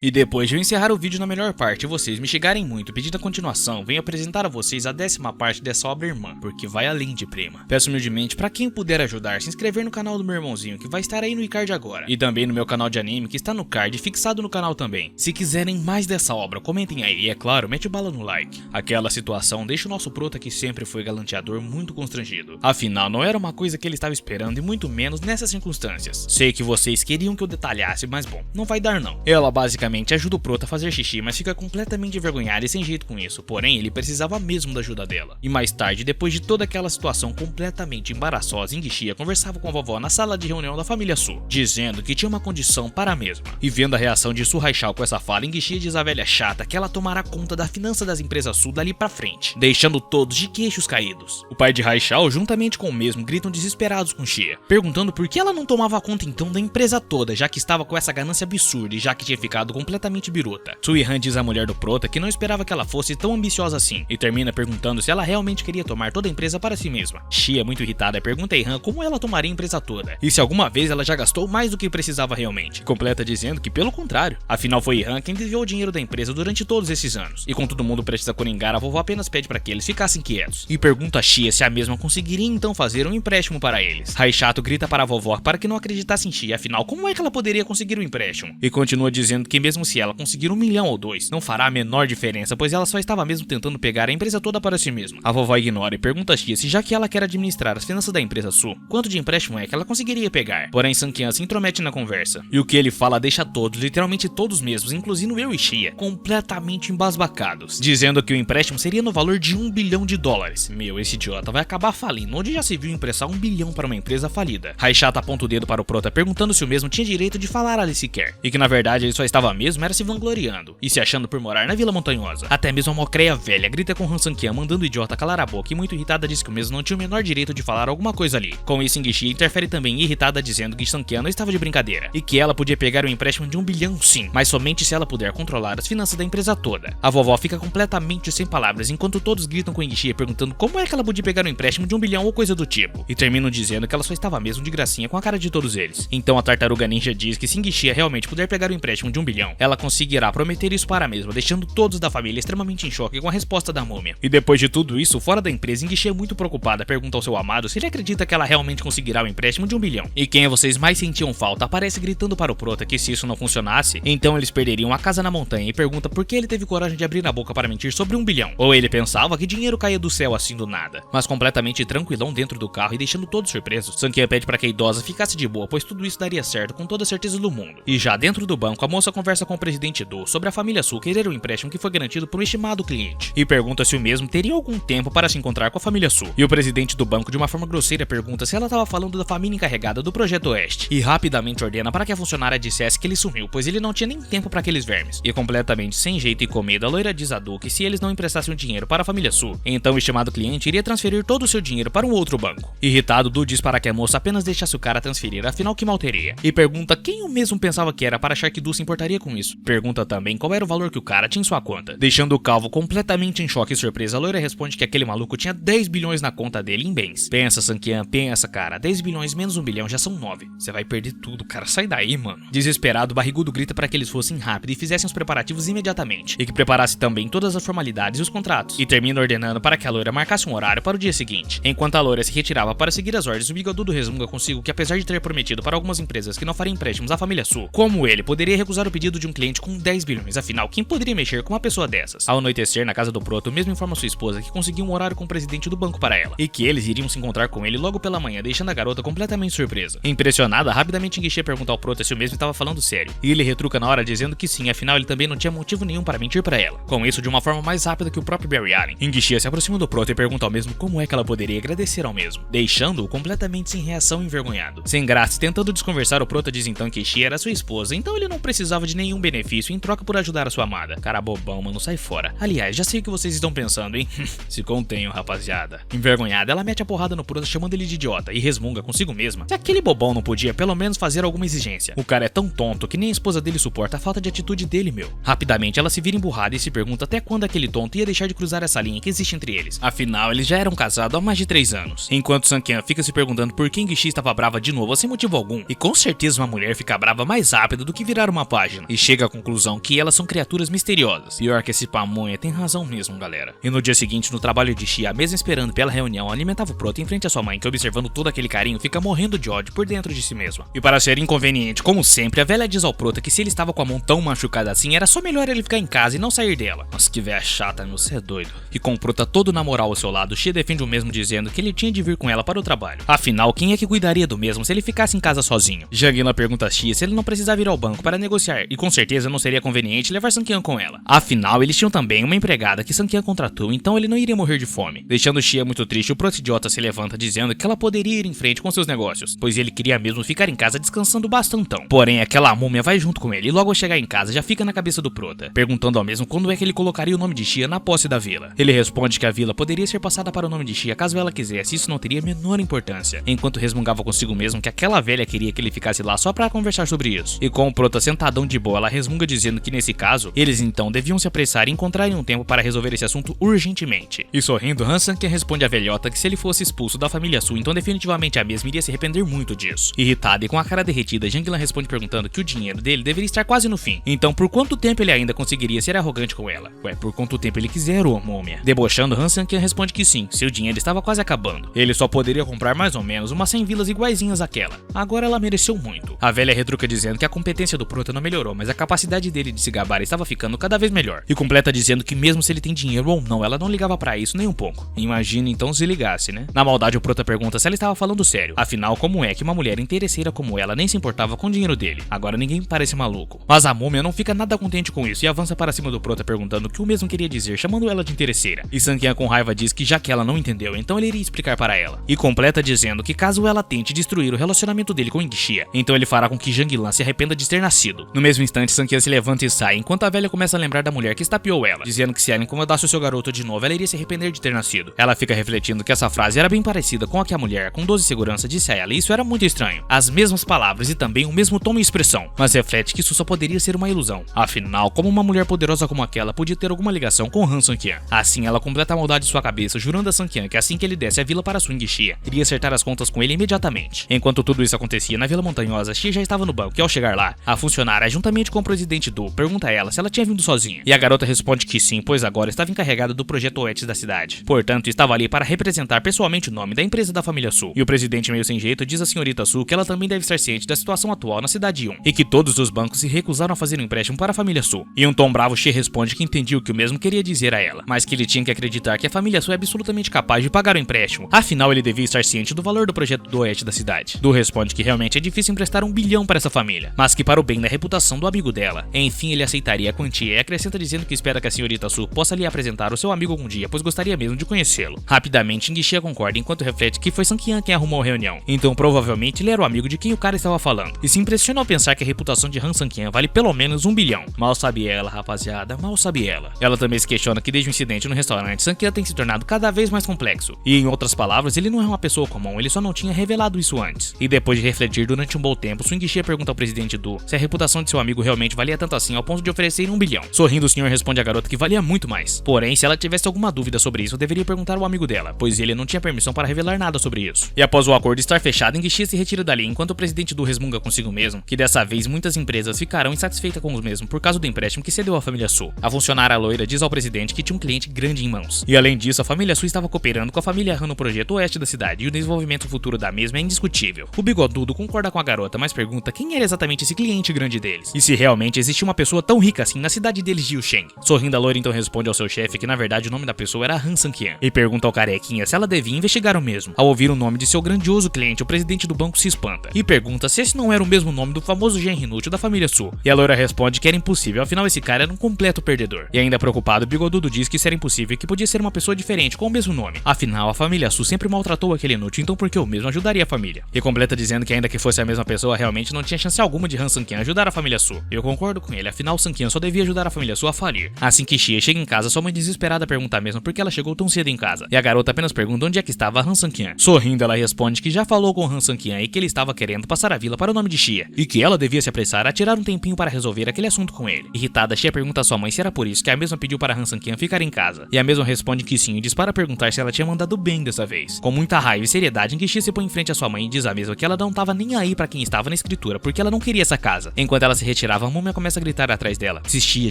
E depois de eu encerrar o vídeo na melhor parte e vocês me chegarem muito pedindo a continuação, venho apresentar a vocês a 10ª parte dessa obra irmã, porque vai além de prima. Peço humildemente pra quem puder ajudar, se inscrever no canal do meu irmãozinho, que vai estar aí no iCard agora. E também no meu canal de anime, que está no card e fixado no canal também. Se quiserem mais dessa obra, comentem aí e é claro, mete bala no like. Aquela situação deixa o nosso prota que sempre foi galanteador muito constrangido. Afinal, não era uma coisa que ele estava esperando e muito menos nessas circunstâncias. Sei que vocês queriam que eu detalhasse, mas bom, não vai dar não. Ela basicamente ajuda o prota a fazer xixi, mas fica completamente envergonhado e sem jeito com isso, porém ele precisava mesmo da ajuda dela. E mais tarde, depois de toda aquela situação completamente embaraçosa, Ingishia conversava com a vovó na sala de reunião da família Su, dizendo que tinha uma condição para a mesma. E vendo a reação de Su Haishao com essa fala, Ingishia diz à velha chata que ela tomará conta da finança das empresas Su dali pra frente, deixando todos de queixos caídos. O pai de Haishao, juntamente com o mesmo, gritam desesperados com Xia, perguntando por que ela não tomava conta então da empresa toda, já que estava com essa ganância absurda e já que tinha ficado completamente biruta. Sui-Han diz à mulher do prota que não esperava que ela fosse tão ambiciosa assim, e termina perguntando se ela realmente queria tomar toda a empresa para si mesma. Xia, muito irritada, pergunta a Han como ela tomaria a empresa toda, e se alguma vez ela já gastou mais do que precisava realmente. Completa dizendo que pelo contrário, afinal foi Han quem desviou o dinheiro da empresa durante todos esses anos, e com todo mundo prestes a coringar, a vovó apenas pede para que eles ficassem quietos, e pergunta a Xia se a mesma conseguiria então fazer um empréstimo para eles. Haishato grita para a vovó para que não acreditasse em Xia, afinal como é que ela poderia conseguir o empréstimo? E continua dizendo que mesmo se ela conseguir 1 milhão ou 2, não fará a menor diferença, pois ela só estava mesmo tentando pegar a empresa toda para si mesma. A vovó ignora e pergunta a Xia se já que ela quer administrar as finanças da empresa Su, quanto de empréstimo é que ela conseguiria pegar. Porém, Sanqian se intromete na conversa, e o que ele fala deixa todos, literalmente todos mesmos, incluindo eu e Xia, completamente embasbacados, dizendo que o empréstimo seria no valor de 1 bilhão de dólares. Meu, esse idiota vai acabar falindo, onde já se viu emprestar 1 bilhão para uma empresa falida. Haishata aponta o dedo para o prota perguntando se o mesmo tinha direito de falar ali sequer, e que na verdade ele só estava mesmo era se vangloriando e se achando por morar na Vila Montanhosa. Até mesmo a mocreia velha grita com Han Sanqian, mandando o idiota calar a boca, e muito irritada diz que o mesmo não tinha o menor direito de falar alguma coisa ali. Com isso, Ingishia interfere também irritada, dizendo que Sanqian não estava de brincadeira e que ela podia pegar o empréstimo de 1 bilhão sim, mas somente se ela puder controlar as finanças da empresa toda. A vovó fica completamente sem palavras enquanto todos gritam com Ingishia perguntando como é que ela podia pegar um empréstimo de 1 bilhão ou coisa do tipo, e terminam dizendo que ela só estava mesmo de gracinha com a cara de todos eles. Então a tartaruga ninja diz que se Ingishia realmente puder pegar o empréstimo de 1 bilhão, ela conseguirá prometer isso para a mesma, deixando todos da família extremamente em choque com a resposta da múmia. E depois de tudo isso, fora da empresa, Ingishia, muito preocupada, pergunta ao seu amado se ele acredita que ela realmente conseguirá o empréstimo de 1 bilhão. E quem vocês mais sentiam falta aparece gritando para o prota que se isso não funcionasse, então eles perderiam a casa na montanha, e pergunta por que ele teve coragem de abrir a boca para mentir sobre 1 bilhão. Ou ele pensava que dinheiro caía do céu assim do nada. Mas completamente tranquilão dentro do carro e deixando todos surpresos, Sanqian pede para que a idosa ficasse de boa, pois tudo isso daria certo com toda a certeza do mundo. E já dentro do banco, a moça conversa com o presidente Do sobre a família Su querer o empréstimo que foi garantido por um estimado cliente, e pergunta se o mesmo teria algum tempo para se encontrar com a família Su. E o presidente do banco, de uma forma grosseira, pergunta se ela estava falando da família encarregada do Projeto Oeste, e rapidamente ordena para que a funcionária dissesse que ele sumiu, pois ele não tinha nem tempo para aqueles vermes. E completamente sem jeito e com medo, a loira diz a Do que se eles não emprestassem o dinheiro para a família Su, então o estimado cliente iria transferir todo o seu dinheiro para um outro banco. Irritado, Do diz para que a moça apenas deixasse o cara transferir, afinal que mal teria, e pergunta quem o mesmo pensava que era para achar que Do se importaria com isso. Pergunta também qual era o valor que o cara tinha em sua conta. Deixando o calvo completamente em choque e surpresa, a loira responde que aquele maluco tinha 10 bilhões na conta dele em bens. Pensa, Sanqian, pensa, cara, 10 bilhões menos 1 bilhão já são 9. Você vai perder tudo, cara, sai daí, mano. Desesperado, o barrigudo grita para que eles fossem rápido e fizessem os preparativos imediatamente, e que preparasse também todas as formalidades e os contratos, e termina ordenando para que a loira marcasse um horário para o dia seguinte. Enquanto a loira se retirava para seguir as ordens, o bigodudo resmunga consigo que apesar de ter prometido para algumas empresas que não faria empréstimos à família Su, como ele poderia recusar o pedido de um cliente com 10 bilhões, afinal, quem poderia mexer com uma pessoa dessas? Ao anoitecer, na casa do Proto, o mesmo informa sua esposa que conseguiu um horário com o presidente do banco para ela, e que eles iriam se encontrar com ele logo pela manhã, deixando a garota completamente surpresa. Impressionada, rapidamente Ingishia pergunta ao Proto se o mesmo estava falando sério, e ele retruca na hora dizendo que sim, afinal ele também não tinha motivo nenhum para mentir para ela. Com isso, de uma forma mais rápida que o próprio Barry Allen, Ingishia se aproxima do Proto e pergunta ao mesmo como é que ela poderia agradecer ao mesmo, deixando-o completamente sem reação e envergonhado. Sem graça, tentando desconversar, o Proto diz então que Xia era sua esposa, então ele não precisava de nenhum benefício em troca por ajudar a sua amada. Cara bobão, mano, sai fora. Aliás, já sei o que vocês estão pensando, hein? Se contenham, rapaziada. Envergonhada, ela mete a porrada no Proto chamando ele de idiota e resmunga consigo mesma se aquele bobão não podia pelo menos fazer alguma exigência. O cara é tão tonto que nem a esposa dele suporta a falta de atitude dele, meu. Rapidamente ela se vira emburrada e se pergunta até quando aquele tonto ia deixar de cruzar essa linha que existe entre eles. Afinal, eles já eram casados há mais de 3 anos. Enquanto Sanqian fica se perguntando por que Ingishia estava brava de novo sem motivo algum, e com certeza uma mulher fica brava mais rápido do que virar uma página. e chega à conclusão que elas são criaturas misteriosas. Pior que esse pamonha tem razão mesmo, galera. E no dia seguinte, no trabalho de Shia, mesmo esperando pela reunião, alimentava o Prota em frente à sua mãe, que observando todo aquele carinho, fica morrendo de ódio por dentro de si mesma. E para ser inconveniente, como sempre, a velha diz ao Prota que se ele estava com a mão tão machucada assim, era só melhor ele ficar em casa e não sair dela. Nossa, que véia chata, meu, cê é doido. E com o Prota todo na moral ao seu lado, Shia defende o mesmo dizendo que ele tinha de vir com ela para o trabalho. Afinal, quem é que cuidaria do mesmo se ele ficasse em casa sozinho? Jangila pergunta a Shia se ele não precisava ir ao banco para negociar, e com certeza não seria conveniente levar Sankian com ela. Afinal, eles tinham também uma empregada que Sankian contratou, então ele não iria morrer de fome. Deixando Shia muito triste, o Prota-idiota se levanta dizendo que ela poderia ir em frente com seus negócios, pois ele queria mesmo ficar em casa descansando bastantão. Porém, aquela múmia vai junto com ele e logo ao chegar em casa já fica na cabeça do Prota, perguntando ao mesmo quando é que ele colocaria o nome de Shia na posse da vila. Ele responde que a vila poderia ser passada para o nome de Shia caso ela quisesse, isso não teria a menor importância, enquanto resmungava consigo mesmo que aquela velha queria que ele ficasse lá só para conversar sobre isso. E com o Prota sentadão de boa, ela resmunga dizendo que nesse caso, eles então deviam se apressar e encontrarem um tempo para resolver esse assunto urgentemente. E sorrindo, Han Sankian responde à velhota que se ele fosse expulso da família Su, então definitivamente a mesma iria se arrepender muito disso. Irritada e com a cara derretida, Jangila responde perguntando que o dinheiro dele deveria estar quase no fim, então por quanto tempo ele ainda conseguiria ser arrogante com ela? Ué, por quanto tempo ele quiser, ô múmia. Debochando, Han Sankian responde que sim, seu dinheiro estava quase acabando. Ele só poderia comprar mais ou menos umas 100 vilas iguaizinhas àquela. Agora ela mereceu muito. A velha retruca dizendo que a competência do Prota não melhorou, mas a capacidade dele de se gabar estava ficando cada vez melhor. E completa dizendo que mesmo se ele tem dinheiro ou não, ela não ligava pra isso nem um pouco. Imagina então se ligasse, né? Na maldade, o Prota pergunta se ela estava falando sério. Afinal, como é que uma mulher interesseira como ela nem se importava com o dinheiro dele? Agora ninguém parece maluco. Mas a múmia não fica nada contente com isso e avança para cima do Prota perguntando o que o mesmo queria dizer, chamando ela de interesseira. E Sankian com raiva diz que já que ela não entendeu, então ele iria explicar para ela. E completa dizendo que caso ela tente destruir o relacionamento dele com Ingxia, então ele fará com que Jangila se arrependa de ter nascido. No mesmo instante, Sankian se levanta e sai, enquanto a velha começa a lembrar da mulher que estapeou ela, dizendo que se ela incomodasse o seu garoto de novo, ela iria se arrepender de ter nascido. Ela fica refletindo que essa frase era bem parecida com a que a mulher, com 12 segurança, disse a ela, e isso era muito estranho. As mesmas palavras e também o mesmo tom e expressão, mas reflete que isso só poderia ser uma ilusão. Afinal, como uma mulher poderosa como aquela podia ter alguma ligação com Han Sankian? Assim, ela completa a maldade de sua cabeça, jurando a Sankian que assim que ele desse a vila para Su Ingxia, iria acertar as contas com ele imediatamente. Enquanto tudo isso acontecia na Vila Montanhosa, Shia já estava no banco e ao chegar lá, a funcionária, juntamente com o presidente Du, pergunta a ela se ela tinha vindo sozinha. E a garota responde que sim, pois agora estava encarregada do projeto Oetes da cidade. Portanto, estava ali para representar pessoalmente o nome da empresa da família Su. E o presidente, meio sem jeito, diz à senhorita Su que ela também deve estar ciente da situação atual na cidade 1 e que todos os bancos se recusaram a fazer um empréstimo para a família Su. E um tom bravo, Shia responde que entendia o que o mesmo queria dizer a ela, mas que ele tinha que acreditar que a família Su é absolutamente capaz de pagar o empréstimo. Afinal, ele devia estar ciente do valor do projeto do Oeste da cidade. Du responde que realmente é difícil emprestar 1 bilhão para essa família, mas que para o bem da reputação do amigo dela, enfim, ele aceitaria a quantia e acrescenta dizendo que espera que a senhorita Su possa lhe apresentar o seu amigo algum dia, pois gostaria mesmo de conhecê-lo. Rapidamente, Ingxia concorda enquanto reflete que foi Sankian quem arrumou a reunião, então provavelmente ele era o amigo de quem o cara estava falando, e se impressiona ao pensar que a reputação de Han Sankian vale pelo menos 1 bilhão. Mal sabe ela, rapaziada, mal sabe ela. Ela também se questiona que desde o incidente no restaurante, Sankian tem se tornado cada vez mais complexo, e em outras palavras, ele não é uma pessoa comum, ele só não tinha revelado isso antes. E depois de refletir durante um bom tempo, Ingxia pergunta ao presidente Du se a reputação de seu amigo realmente valia tanto assim ao ponto de oferecer 1 bilhão. Sorrindo, o senhor responde à garota que valia muito mais. Porém, se ela tivesse alguma dúvida sobre isso, deveria perguntar ao amigo dela, pois ele não tinha permissão para revelar nada sobre isso. E após o acordo estar fechado, Ingxia se retira dali, enquanto o presidente Du resmunga consigo mesmo que dessa vez muitas empresas ficarão insatisfeitas com os mesmos por causa do empréstimo que cedeu à família Su. A funcionária loira diz ao presidente que tinha um cliente grande em mãos. E além disso, a família Su estava cooperando com a família Han no projeto Oeste da cidade, e o desenvolvimento futuro da mesma é indiscutível. O bigodudo concorda com a garota, mas pergunta quem era exatamente esse cliente grande deles, e se realmente existia uma pessoa tão rica assim na cidade deles de Yusheng. Sorrindo, a loira então responde ao seu chefe que na verdade o nome da pessoa era Han Sankian, e pergunta ao carequinha se ela devia investigar o mesmo. Ao ouvir o nome de seu grandioso cliente, o presidente do banco se espanta, e pergunta se esse não era o mesmo nome do famoso genro inútil da família Su. E a loira responde que era impossível, afinal esse cara era um completo perdedor. E ainda preocupado, o bigodudo diz que isso era impossível e que podia ser uma pessoa diferente com o mesmo nome. Afinal, a família Su sempre maltratou aquele inútil, então por que o mesmo ajudaria a família? E completa dizendo que ainda que fosse a mesma pessoa, realmente não tinha chance alguma de Han Sankian ajudar a família Su. Eu concordo com ele, afinal Sankian só devia ajudar a família Su a falir. Assim que Shia chega em casa, sua mãe desesperada pergunta mesmo por que ela chegou tão cedo em casa. E a garota apenas pergunta onde é que estava Han Sankian. Sorrindo, ela responde que já falou com Han Sankian e que ele estava querendo passar a vila para o nome de Shia, e que ela devia se apressar a tirar um tempinho para resolver aquele assunto com ele. Irritada, Shia pergunta a sua mãe se era por isso que a mesma pediu para Han Sankian ficar em casa. E a mesma responde que sim e diz para perguntar se ela tinha mandado bem dessa vez. Com muita raiva e seriedade, em que Shia se põe em frente à sua mãe e diz a mesma que ela não estava nem aí para quem estava na escritura, porque ela não queria essa casa. Enquanto ela se retira retirava, a múmia começa a gritar atrás dela. Insistia,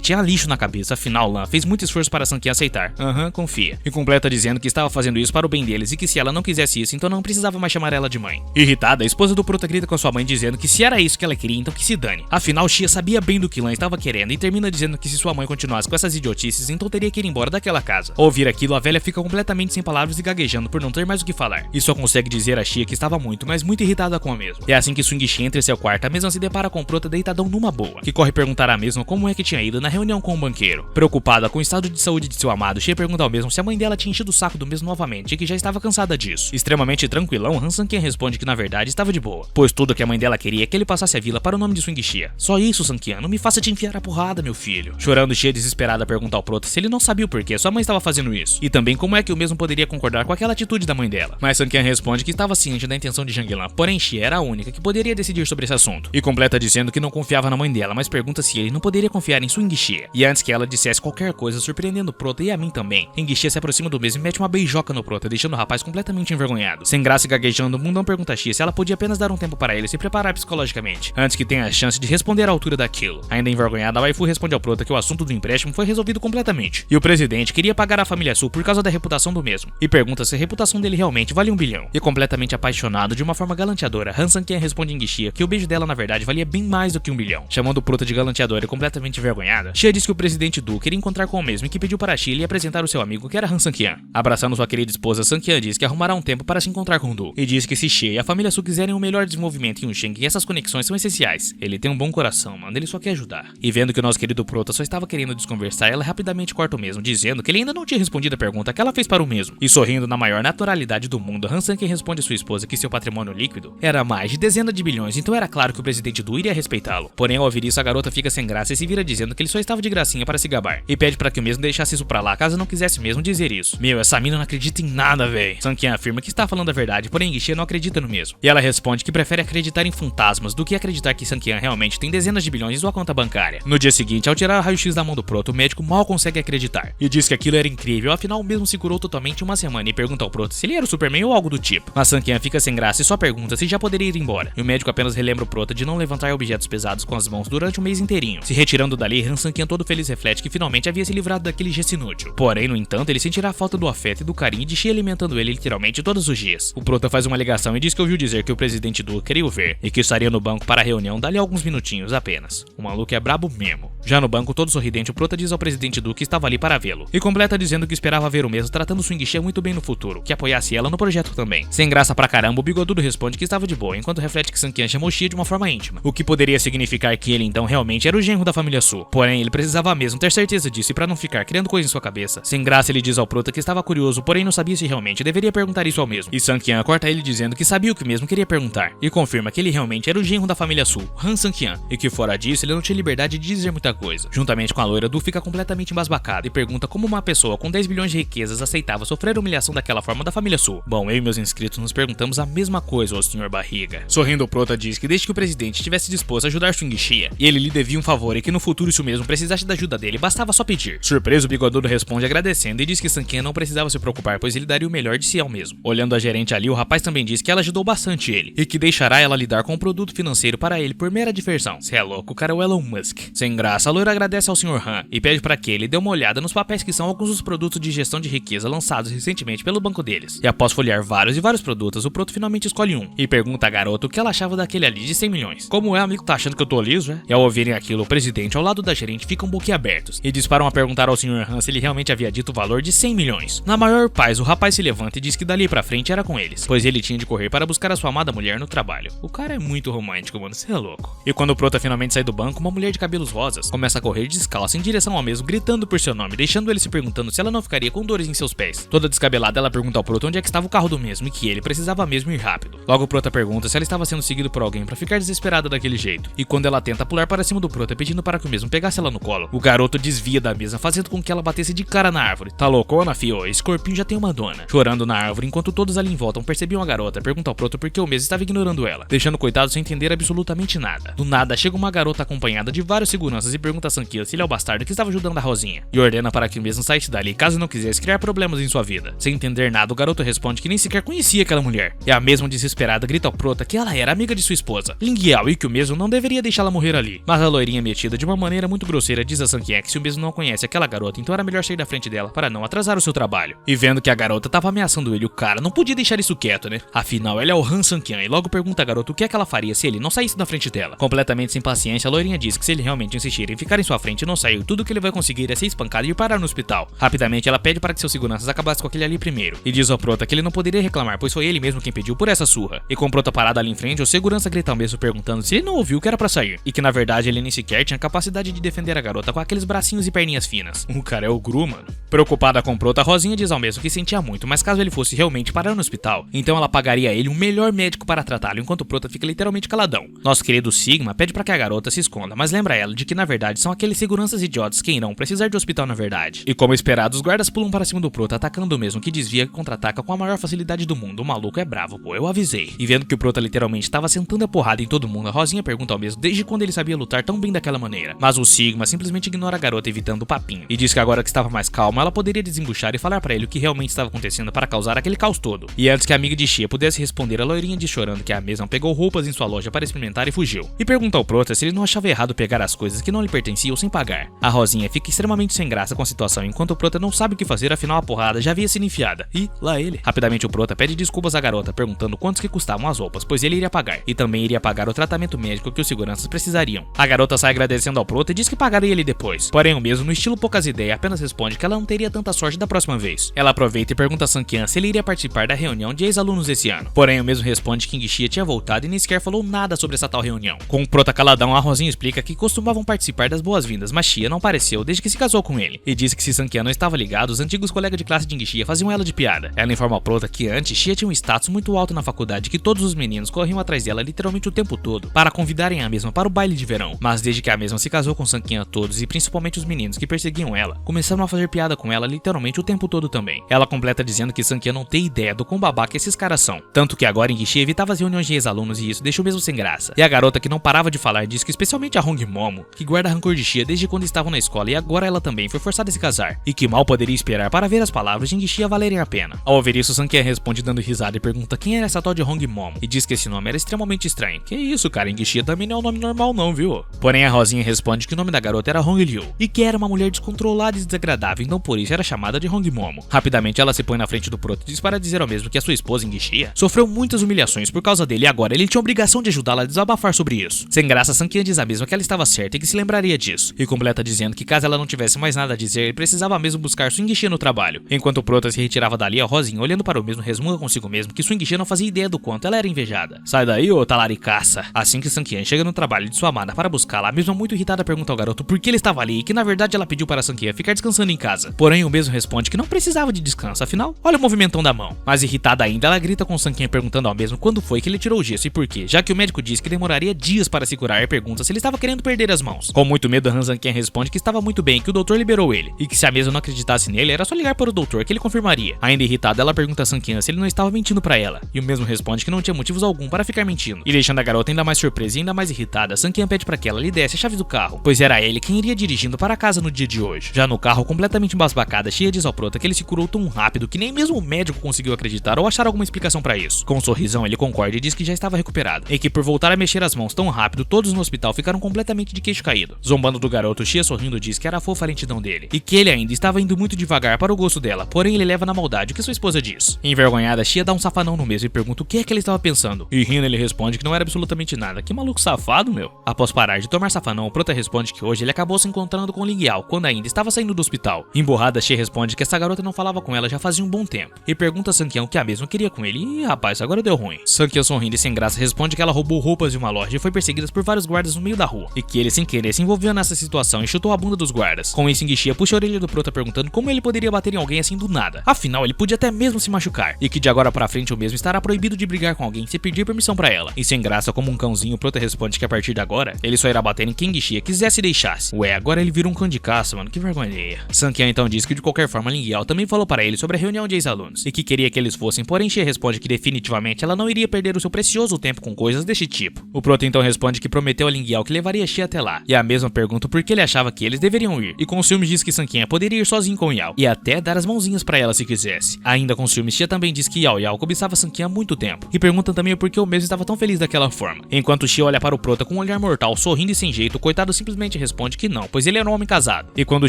tinha lixo na cabeça, afinal Lan fez muito esforço para Sun Qian aceitar. Confia. E completa dizendo que estava fazendo isso para o bem deles e que se ela não quisesse isso, então não precisava mais chamar ela de mãe. Irritada, a esposa do Prota grita com sua mãe dizendo que se era isso que ela queria, então que se dane. Afinal, Xia sabia bem do que Lan estava querendo e termina dizendo que se sua mãe continuasse com essas idiotices, então teria que ir embora daquela casa. Ao ouvir aquilo, a velha fica completamente sem palavras e gaguejando por não ter mais o que falar. E só consegue dizer a Xia que estava muito, mas muito irritada com a mesma. É assim que Swing Xia entra em seu quarto, a mesma se depara com o Prota deitadão numa boa, que corre perguntar à mesma como é que tinha ido na reunião com o banqueiro. Preocupada com o estado de saúde de seu amado, Xia pergunta ao mesmo se a mãe dela tinha enchido o saco do mesmo novamente e que já estava cansada disso. Extremamente tranquilão, Han Sun-qian responde que na verdade estava de boa, pois tudo que a mãe dela queria é que ele passasse a vila para o nome de Swing Xia. Só isso, Sun-qian, não me faça te enfiar a porrada, meu filho. Chorando, Xia desesperada pergunta ao Prota se ele não sabia o porquê sua mãe estava fazendo isso, e também como é que o mesmo poderia concordar com aquela atitude da mãe dela. Mas Sun-qian responde que estava ciente da intenção de Zhang Lan, porém Xia era a única que poderia decidir sobre esse assunto, e completa dizendo que não confiava na mãe dela, mas pergunta se ele não poderia confiar em Swing Xia. E antes que ela dissesse qualquer coisa, surpreendendo o Prota e a mim também, Swing Xia se aproxima do mesmo e mete uma beijoca no Prota, deixando o rapaz completamente envergonhado. Sem graça e gaguejando, o mundão pergunta a Xia se ela podia apenas dar um tempo para ele se preparar psicologicamente, antes que tenha a chance de responder à altura daquilo. Ainda envergonhada, a waifu responde ao Prota que o assunto do empréstimo foi resolvido completamente, e o presidente queria pagar a família Su por causa da reputação do mesmo, e pergunta se a reputação dele realmente vale 1 bilhão. E completamente apaixonado de uma forma galanteadora, Han Sun-qian responde em Xia que o beijo dela na verdade valia bem mais do que 1 bilhão. Chamando o Prota de galanteadora e completamente envergonhada, Xia diz que o presidente Du queria encontrar com o mesmo e que pediu para Xia lhe apresentar o seu amigo que era Han Sun-qian. Abraçando sua querida esposa, Sun-qian diz que arrumará um tempo para se encontrar com Du, e diz que se Xia e a família Su quiserem um melhor desenvolvimento em Unsheng, essas conexões são essenciais. Ele tem um bom coração, mano, ele só quer ajudar. E vendo que o nosso querido Prota só estava querendo desconversar, ela rapidamente corta o mesmo, dizendo que ele ainda não tinha respondido a pergunta que ela fez para o mesmo. E sorrindo na maior naturalidade do mundo, Han Sun-qian responde a sua esposa que seu patrimônio líquido era mais de dezenas de bilhões, então era claro que o presidente Du iria respeitá-lo. Porém, ao ouvir isso, a garota fica sem graça e se vira dizendo que ele só estava de gracinha para se gabar, e pede para que o mesmo deixasse isso pra lá caso não quisesse mesmo dizer isso. Meu, essa mina não acredita em nada, véi. Sun-qian afirma que está falando a verdade, porém Xia não acredita no mesmo. E ela responde que prefere acreditar em fantasmas do que acreditar que Sun-qian realmente tem dezenas de bilhões em sua conta bancária. No dia seguinte, ao tirar o raio-x da mão do Prota, o médico mal consegue acreditar e diz que aquilo era incrível, afinal o mesmo se curou totalmente em uma semana, e pergunta ao Prota se ele era o Superman ou algo do tipo. Mas Sun-qian fica sem graça e só pergunta se já poderia ir embora, e o médico apenas relembra o Prota de não levantar objetos pesados com as mãos durante um mês inteirinho. Se retirando dali, Han Sun-qian todo feliz reflete que finalmente havia se livrado daquele gesto inútil. Porém, no entanto, ele sentirá a falta do afeto e do carinho de Xia alimentando ele literalmente todos os dias. O Prota faz uma alegação e diz que ouviu dizer que o presidente Du queria o ver e que estaria no banco para a reunião dali a alguns minutinhos apenas. O maluco é brabo mesmo. Já no banco, todo sorridente, o Prota diz ao presidente Du que estava ali para vê-lo, e completa dizendo que esperava ver o mesmo tratando Swing Xia muito bem no futuro, que apoiasse ela no projeto também. Sem graça pra caramba, o bigodudo responde que estava de boa, enquanto reflete que Sun-qian chamou Xia de uma forma íntima, o que poderia significar que ele então realmente era o genro da família Su. Porém, ele precisava mesmo ter certeza disso, e pra não ficar criando coisa em sua cabeça. Sem graça, ele diz ao Prota que estava curioso, porém não sabia se realmente deveria perguntar isso ao mesmo. E Sun-qian corta ele dizendo que sabia o que o mesmo queria perguntar, e confirma que ele realmente era o genro da família Su, Han Sun-qian, e que fora disso ele não tinha liberdade de dizer muita coisa. Juntamente com a loira, Du fica completamente embasbacada e pergunta como uma pessoa com 10 bilhões de riquezas aceitava sofrer a humilhação daquela forma da família Su. Bom, eu e meus inscritos nos perguntamos a mesma coisa, ô senhor barriga. Sorrindo, o Prota diz que desde que o presidente estivesse disposto a ajudar Swing Xia, e ele lhe devia um favor e que no futuro se o mesmo precisasse da ajuda dele, bastava só pedir. Surpreso, o bigodudo responde agradecendo e diz que Sun-qian não precisava se preocupar, pois ele daria o melhor de si ao mesmo. Olhando a gerente ali, o rapaz também diz que ela ajudou bastante ele, e que deixará ela lidar com um produto financeiro para ele por mera diversão. Cê é louco, o cara é o Elon Musk. Sem graça, a loira agradece ao Sr. Han e pede para que ele dê uma olhada nos papéis que são alguns dos produtos de gestão de riqueza lançados recentemente pelo banco deles. E após folhear vários produtos, o Prota finalmente escolhe um e pergunta à garota o que ela achava daquele ali de 100 milhões. Como é, amigo, tá achando que eu tô liso, é? E ao ouvirem aquilo, o presidente ao lado da gerente ficam boquiabertos e disparam a perguntar ao Sr. Han se ele realmente havia dito o valor de 100 milhões. Na maior paz, o rapaz se levanta e diz que dali pra frente era com eles, pois ele tinha de correr para buscar a sua amada mulher no trabalho. O cara é muito romântico, mano, cê é louco. E quando o Prota finalmente sai do banco, uma mulher de cabelos rosas começa a correr descalça em direção ao mesmo, gritando por seu nome, deixando ele se perguntando se ela não ficaria com dores em seus pés. Toda descabelada, ela pergunta ao Prota onde é que estava o carro do mesmo e que ele precisava mesmo ir rápido. Logo o Prota pergunta se ela estava sendo seguido por alguém pra ficar desesperada daquele jeito. E quando ela tenta pular para cima do Prota pedindo para que o mesmo pegasse ela no colo, o garoto desvia da mesa, fazendo com que ela batesse de cara na árvore. Tá loucona, fio? Esse corpinho já tem uma dona. Chorando na árvore, enquanto todos ali em volta percebiam a garota, pergunta ao Prota por que o mesmo estava ignorando ela, deixando o coitado sem entender absolutamente nada. Do nada, chega uma garota acompanhada de vários seguranças e pergunta a Sun-qian se ele é o bastardo que estava ajudando a Rosinha, e ordena para que o mesmo saísse dali caso não quisesse criar problemas em sua vida. Sem entender nada, o garoto responde que nem sequer conhecia aquela mulher, e a mesma desesperada grita ao Prota que ela era amiga de sua esposa, Ling Yao, e que o mesmo não deveria deixá-la morrer morrer ali. Mas a loirinha metida de uma maneira muito grosseira diz a Sankian que se o mesmo não conhece aquela garota, então era melhor sair da frente dela para não atrasar o seu trabalho. E vendo que a garota tava ameaçando ele, o cara não podia deixar isso quieto, né? Afinal, ele é o Han Sankian e logo pergunta a garota o que é que ela faria se ele não saísse da frente dela. Completamente sem paciência, a loirinha diz que se ele realmente insistir em ficar em sua frente e não sair, tudo que ele vai conseguir é ser espancado e ir parar no hospital. Rapidamente, ela pede para que seus seguranças acabassem com aquele ali primeiro e diz ao prota que ele não poderia reclamar, pois foi ele mesmo quem pediu por essa surra. E com o prota parado ali em frente, o segurança grita ao mesmo perguntando se ele não ouviu que era pra sair e que na verdade ele nem sequer tinha capacidade de defender a garota com aqueles bracinhos e perninhas finas. O cara é o Gru, mano. Preocupada com o prota, Rosinha diz ao mesmo que sentia muito, mas caso ele fosse realmente parar no hospital, então ela pagaria a ele o melhor médico para tratá-lo, enquanto o prota fica literalmente caladão. Nosso querido Sigma pede para que a garota se esconda, mas lembra ela de que na verdade são aqueles seguranças idiotas que irão precisar de hospital na verdade. E como esperado, os guardas pulam para cima do prota, atacando o mesmo, que desvia e contra-ataca com a maior facilidade do mundo. O maluco é bravo, pô, eu avisei. E vendo que o prota literalmente estava sentando a porrada em todo mundo, a Rosinha pergunta ao mesmo desde quando ele sabia lutar tão bem daquela maneira. Mas o Sigma simplesmente ignora a garota, evitando o papinho, e diz que agora que estava mais calma, ela poderia desembuchar e falar para ele o que realmente estava acontecendo para causar aquele caos todo. E antes que a amiga de Shia pudesse responder, a loirinha diz chorando que a mesma pegou roupas em sua loja para experimentar e fugiu. E pergunta ao prota se ele não achava errado pegar as coisas que não lhe pertenciam sem pagar. A Rosinha fica extremamente sem graça com a situação, enquanto o prota não sabe o que fazer, afinal a porrada já havia sido enfiada. E lá ele. Rapidamente o prota pede desculpas à garota, perguntando quantos que custavam as roupas, pois ele iria pagar. E também iria pagar o tratamento médico que os seguranças precisariam. A garota sai agradecendo ao prota e diz que pagaria ele depois. Porém o mesmo, no estilo poucas ideias, apenas responde que ela não teria tanta sorte da próxima vez. Ela aproveita e pergunta a Sankian se ele iria participar da reunião de ex-alunos esse ano. Porém o mesmo responde que Shia tinha voltado e nem sequer falou nada sobre essa tal reunião. Com o prota caladão, a Rosinha explica que costumavam participar das boas-vindas, mas Shia não apareceu desde que se casou com ele. E diz que se Sankian não estava ligado, os antigos colegas de classe de Shia faziam ela de piada. Ela informa ao prota que antes Shia tinha um status muito alto na faculdade, que todos os meninos corriam atrás dela literalmente o tempo todo para convidarem a mesma para o baile de verão. Mas desde que a mesma se casou com Sankian, todos, e principalmente os meninos que perseguiam ela, começaram a fazer piada com ela literalmente o tempo todo também. Ela completa dizendo que Sankian não tem ideia do quão babaca esses caras são. Tanto que agora Shia evitava as reuniões de ex-alunos e isso deixou mesmo sem graça. E a garota que não parava de falar diz que especialmente a Hong Momo, que guarda rancor de Shia desde quando estavam na escola e agora ela também foi forçada a se casar, e que mal poderia esperar para ver as palavras de Shia valerem a pena. Ao ouvir isso, Sankian responde dando risada e pergunta quem era essa tal de Hong Momo, e diz que esse nome era extremamente estranho. Que isso, cara, Shia também não é um nome normal não, viu? Porém a Rosinha responde que o nome da garota era Hong Liu, e que era uma mulher descontrolada e desagradável, então por isso era chamada de Hong Momo. Rapidamente ela se põe na frente do prota e diz para dizer ao mesmo que a sua esposa Shia sofreu muitas humilhações por causa dele e agora ele tinha a obrigação de ajudá-la a desabafar sobre isso. Sem graça, Sankian diz a mesma que ela estava certa e que se lembraria disso, e completa dizendo que caso ela não tivesse mais nada a dizer, ele precisava mesmo buscar Shia no trabalho. Enquanto o prota se retirava dali, a Rosinha, olhando para o mesmo, resmunga consigo mesmo que Shia não fazia ideia do quanto ela era invejada. Sai daí, ô talaricaça! Assim que Sankian chega no trabalho de sua amada para buscá-la, a mesma muito irritada pergunta ao garoto por que ele estava ali e que na verdade ela pediu para Sankian ficar descansando em casa. Porém o mesmo responde que não precisava de descanso, afinal, olha o movimentão da mão. Mas irritada ainda, ela grita com Sankian perguntando ao mesmo quando foi que ele tirou o gesso e por quê, já que o médico disse que demoraria dias para se curar e pergunta se ele estava querendo perder as mãos. Com muito medo, Han Sankian responde que estava muito bem, que o doutor liberou ele, e que se a mesma não acreditasse nele, era só ligar para o doutor que ele confirmaria. Ainda irritada, ela pergunta a Sankian se ele não estava mentindo para ela, e o mesmo responde que não tinha motivos algum para ficar mentindo. E deixando a garota ainda mais surpresa e ainda mais irritada, Sankian pede para que ela lhe desse a chave do carro, pois era ele quem iria dirigindo para casa no dia de hoje. Já no carro, completamente embasbacada, Shia diz ao prota que ele se curou tão rápido que nem mesmo o médico conseguiu acreditar ou achar alguma explicação para isso. Com um sorrisão, ele concorda e diz que já estava recuperado, e que por voltar a mexer as mãos tão rápido, todos no hospital ficaram completamente de queixo caído. Zombando do garoto, Shia sorrindo diz que era fofa a lentidão dele, e que ele ainda estava indo muito devagar para o gosto dela, porém ele leva na maldade o que sua esposa diz. Envergonhada, Shia dá um safanão no mesmo e pergunta o que é que ele estava pensando, e rindo ele responde que não era absolutamente nada. Que maluco safado, meu. Após parar de tomar safanão, o prota responde que hoje ele acabou se encontrando com Ling Yao quando ainda estava saindo do hospital. Emburrada, Shia responde que essa garota não falava com ela já fazia um bom tempo, e pergunta a Sankian o que a mesma queria com ele, e rapaz, agora deu ruim. Sankian sorrindo e sem graça responde que ela roubou roupas de uma loja e foi perseguida por vários guardas no meio da rua, e que ele sem querer se envolveu nessa situação e chutou a bunda dos guardas. Com isso, Shia puxa a orelha do prota perguntando como ele poderia bater em alguém assim do nada, afinal ele podia até mesmo se machucar, e que de agora pra frente o mesmo estará proibido de brigar com alguém se pedir permissão pra ela. E sem graça, como um cãozinho, o prota responde que a partir de agora ele só irá bater em quem Shia quisesse e deixasse. Ué, agora ele vira um cão de caça, mano, que vergonha. Sankian então diz que de qualquer forma Ling Yao também falou para ele sobre a reunião de ex-alunos e que queria que eles fossem, porém Shia responde que definitivamente ela não iria perder o seu precioso tempo com coisas desse tipo. O prota então responde que prometeu a Ling Yao que levaria Shia até lá, e a mesma pergunta por que ele achava que eles deveriam ir, e com ciúmes diz que Sankian poderia ir sozinho com Yao e até dar as mãozinhas pra ela se quisesse. Ainda com ciúmes, Shia também diz que Yao cobiçava Sankian há muito tempo, e pergunta também o porquê o mesmo estava tão feliz daquela forma. Enquanto Shia olha para o prota com um olho olhar mortal, sorrindo e sem jeito, o coitado simplesmente responde que não, pois ele era um homem casado. E quando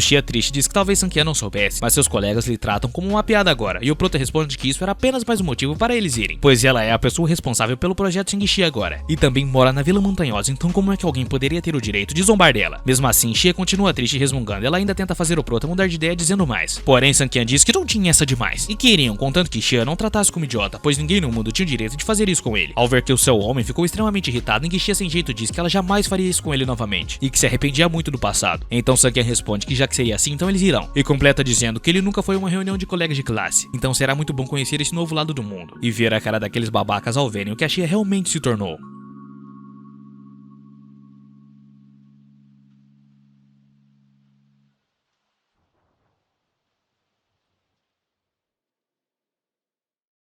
Xia triste diz que talvez Sanqian não soubesse, mas seus colegas lhe tratam como uma piada agora, e o Prota responde que isso era apenas mais um motivo para eles irem, pois ela é a pessoa responsável pelo projeto Xingxia agora, e também mora na Vila Montanhosa, então como é que alguém poderia ter o direito de zombar dela? Mesmo assim, Xia continua triste e resmungando, ela ainda tenta fazer o Prota mudar de ideia dizendo mais. Porém, Sanqian diz que não tinha essa demais, e que iriam, contanto que Xia não tratasse como idiota, pois ninguém no mundo tinha o direito de fazer isso com ele. Ao ver que o seu homem ficou extremamente irritado, em que Xia sem jeito diz que ela jamais faria isso com ele novamente, e que se arrependia muito do passado. Então Sanqian responde que já que seria assim, então eles irão, e completa dizendo que ele nunca foi a uma reunião de colegas de classe, então será muito bom conhecer esse novo lado do mundo, e ver a cara daqueles babacas ao verem o que a Xia realmente se tornou.